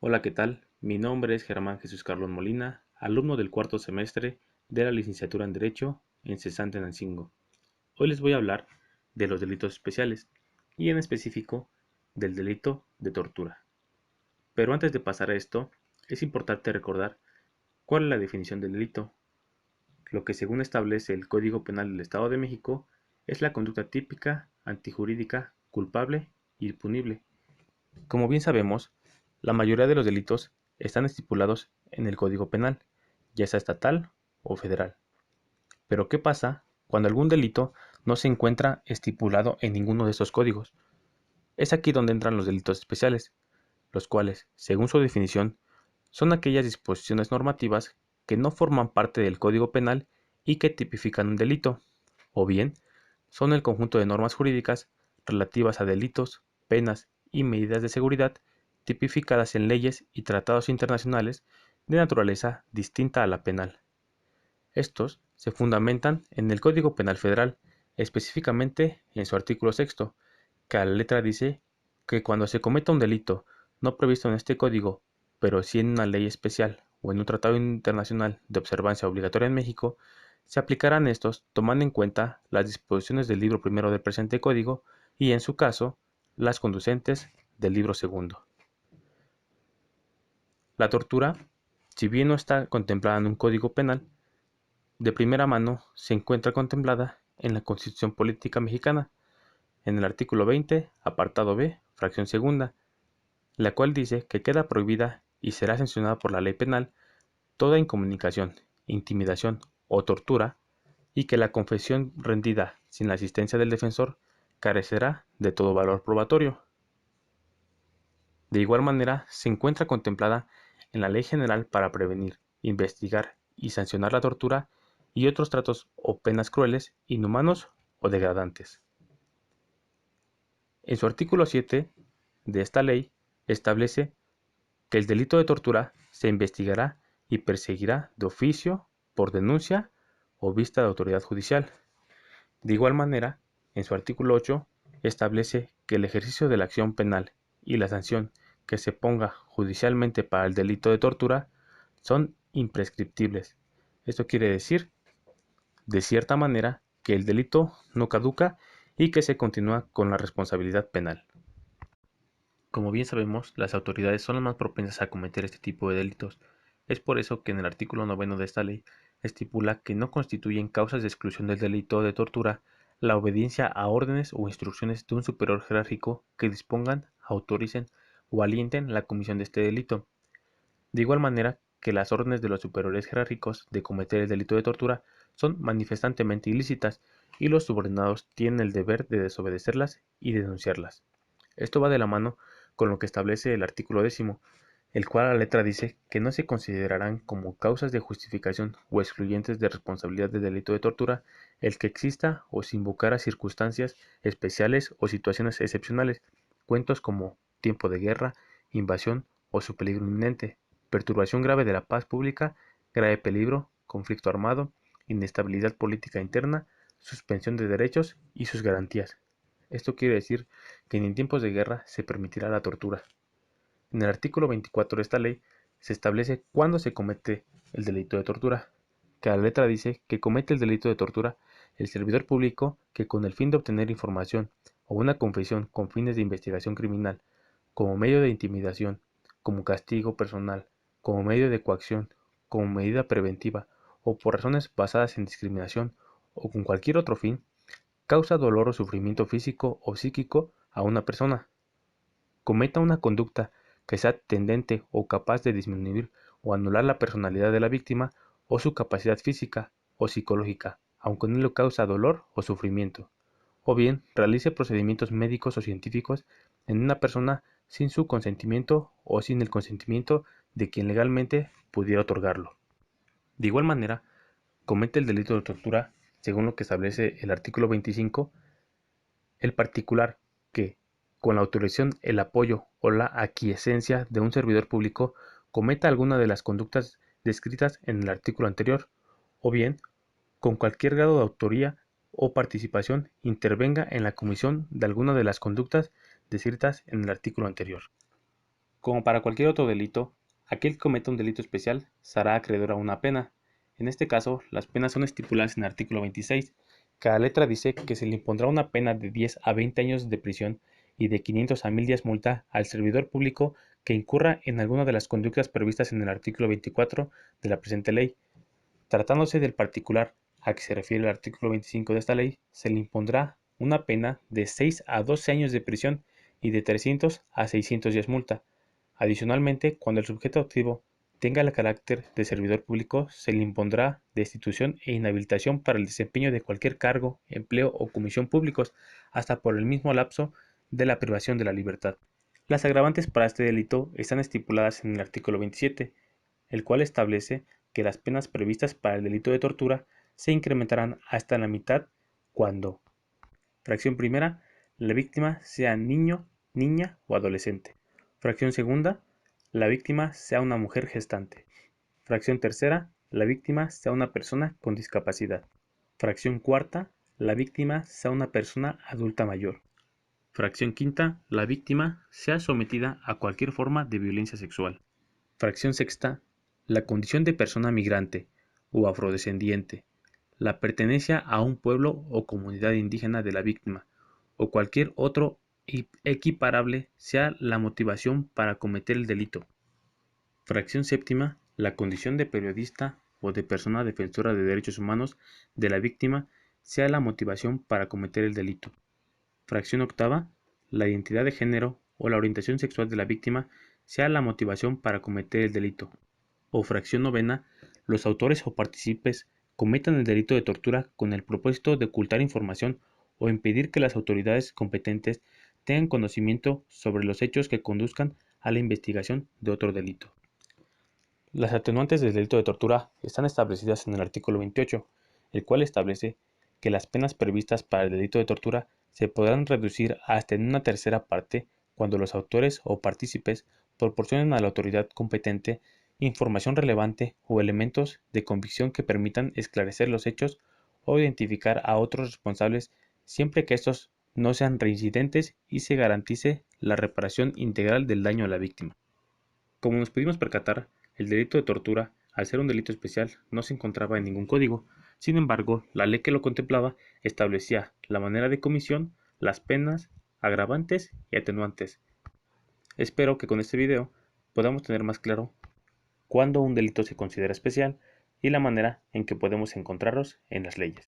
Hola, ¿qué tal? Mi nombre es Germán Jesús Carlos Molina, alumno del cuarto semestre de la licenciatura en Derecho en Cesantenancingo. Hoy les voy a hablar de los delitos especiales y en específico del delito de tortura. Pero antes de pasar a esto, es importante recordar cuál es la definición del delito. Lo que según establece el Código Penal del Estado de México es la conducta típica, antijurídica, culpable y punible. Como bien sabemos, la mayoría de los delitos están estipulados en el Código Penal, ya sea estatal o federal. Pero ¿qué pasa cuando algún delito no se encuentra estipulado en ninguno de estos códigos? Es aquí donde entran los delitos especiales, los cuales, según su definición, son aquellas disposiciones normativas que no forman parte del Código Penal y que tipifican un delito, o bien son el conjunto de normas jurídicas relativas a delitos, penas y medidas de seguridad tipificadas en leyes y tratados internacionales de naturaleza distinta a la penal. Estos se fundamentan en el Código Penal Federal, específicamente en su artículo sexto, que a la letra dice que cuando se cometa un delito no previsto en este código, pero sí en una ley especial o en un tratado internacional de observancia obligatoria en México, se aplicarán estos tomando en cuenta las disposiciones del libro primero del presente código y, en su caso, las conducentes del libro segundo. La tortura, si bien no está contemplada en un código penal, de primera mano se encuentra contemplada en la Constitución Política Mexicana, en el artículo 20, apartado B, fracción segunda, la cual dice que queda prohibida y será sancionada por la ley penal toda incomunicación, intimidación o tortura, y que la confesión rendida sin la asistencia del defensor carecerá de todo valor probatorio. De igual manera, se encuentra contemplada en la Ley General para prevenir, investigar y sancionar la tortura y otros tratos o penas crueles, inhumanos o degradantes. En su artículo 7 de esta ley establece que el delito de tortura se investigará y perseguirá de oficio, por denuncia o vista de autoridad judicial. De igual manera, en su artículo 8 establece que el ejercicio de la acción penal y la sanción que se ponga judicialmente para el delito de tortura son imprescriptibles. Esto quiere decir, de cierta manera, que el delito no caduca y que se continúa con la responsabilidad penal. Como bien sabemos, las autoridades son las más propensas a cometer este tipo de delitos. Es por eso que en el artículo 9 de esta ley estipula que no constituyen causas de exclusión del delito de tortura la obediencia a órdenes o instrucciones de un superior jerárquico que dispongan, autoricen o alienten la comisión de este delito. De igual manera que las órdenes de los superiores jerárquicos de cometer el delito de tortura son manifestantemente ilícitas y los subordinados tienen el deber de desobedecerlas y denunciarlas. Esto va de la mano con lo que establece el artículo 10, el cual a la letra dice que no se considerarán como causas de justificación o excluyentes de responsabilidad de delito de tortura el que exista o se invocara circunstancias especiales o situaciones excepcionales, cuentos como tiempo de guerra, invasión o su peligro inminente, perturbación grave de la paz pública, grave peligro, conflicto armado, inestabilidad política interna, suspensión de derechos y sus garantías. Esto quiere decir que ni en tiempos de guerra se permitirá la tortura. En el artículo 24 de esta ley se establece cuándo se comete el delito de tortura, que a la letra dice que comete el delito de tortura el servidor público que con el fin de obtener información o una confesión con fines de investigación criminal, como medio de intimidación, como castigo personal, como medio de coacción, como medida preventiva o por razones basadas en discriminación o con cualquier otro fin, causa dolor o sufrimiento físico o psíquico a una persona, cometa una conducta que sea tendente o capaz de disminuir o anular la personalidad de la víctima o su capacidad física o psicológica, aunque no le causa dolor o sufrimiento, o bien realice procedimientos médicos o científicos en una persona sin su consentimiento o sin el consentimiento de quien legalmente pudiera otorgarlo. De igual manera, comete el delito de tortura, según lo que establece el artículo 25, el particular que, con la autorización, el apoyo o la aquiescencia de un servidor público, cometa alguna de las conductas descritas en el artículo anterior, o bien, con cualquier grado de autoría o participación, intervenga en la comisión de alguna de las conductas descritas en el artículo anterior. Como para cualquier otro delito, aquel que cometa un delito especial será acreedor a una pena. En este caso, las penas son estipuladas en el artículo 26. Cada letra dice que se le impondrá una pena de 10 a 20 años de prisión y de 500 a 1000 días multa al servidor público que incurra en alguna de las conductas previstas en el artículo 24 de la presente ley. Tratándose del particular a que se refiere el artículo 25 de esta ley, se le impondrá una pena de 6 a 12 años de prisión y de 300 a 600 días multa. Adicionalmente, cuando el sujeto activo tenga el carácter de servidor público, se le impondrá destitución e inhabilitación para el desempeño de cualquier cargo, empleo o comisión públicos, hasta por el mismo lapso de la privación de la libertad. Las agravantes para este delito están estipuladas en el artículo 27, el cual establece que las penas previstas para el delito de tortura se incrementarán hasta la mitad cuando: fracción primera, la víctima sea niño, niña o adolescente. Fracción segunda, la víctima sea una mujer gestante. Fracción tercera, la víctima sea una persona con discapacidad. Fracción cuarta, la víctima sea una persona adulta mayor. Fracción quinta, la víctima sea sometida a cualquier forma de violencia sexual. Fracción sexta, la condición de persona migrante o afrodescendiente, la pertenencia a un pueblo o comunidad indígena de la víctima, o cualquier otro equiparable sea la motivación para cometer el delito. Fracción séptima, la condición de periodista o de persona defensora de derechos humanos de la víctima sea la motivación para cometer el delito. Fracción octava, la identidad de género o la orientación sexual de la víctima sea la motivación para cometer el delito. O fracción novena, los autores o partícipes cometan el delito de tortura con el propósito de ocultar información o impedir que las autoridades competentes tengan conocimiento sobre los hechos que conduzcan a la investigación de otro delito. Las atenuantes del delito de tortura están establecidas en el artículo 28, el cual establece que las penas previstas para el delito de tortura se podrán reducir hasta en una tercera parte cuando los autores o partícipes proporcionen a la autoridad competente información relevante o elementos de convicción que permitan esclarecer los hechos o identificar a otros responsables siempre que estos no sean reincidentes y se garantice la reparación integral del daño a la víctima. Como nos pudimos percatar, el delito de tortura, al ser un delito especial, no se encontraba en ningún código. Sin embargo, la ley que lo contemplaba establecía la manera de comisión, las penas, agravantes y atenuantes. Espero que con este video podamos tener más claro cuándo un delito se considera especial y la manera en que podemos encontrarlos en las leyes.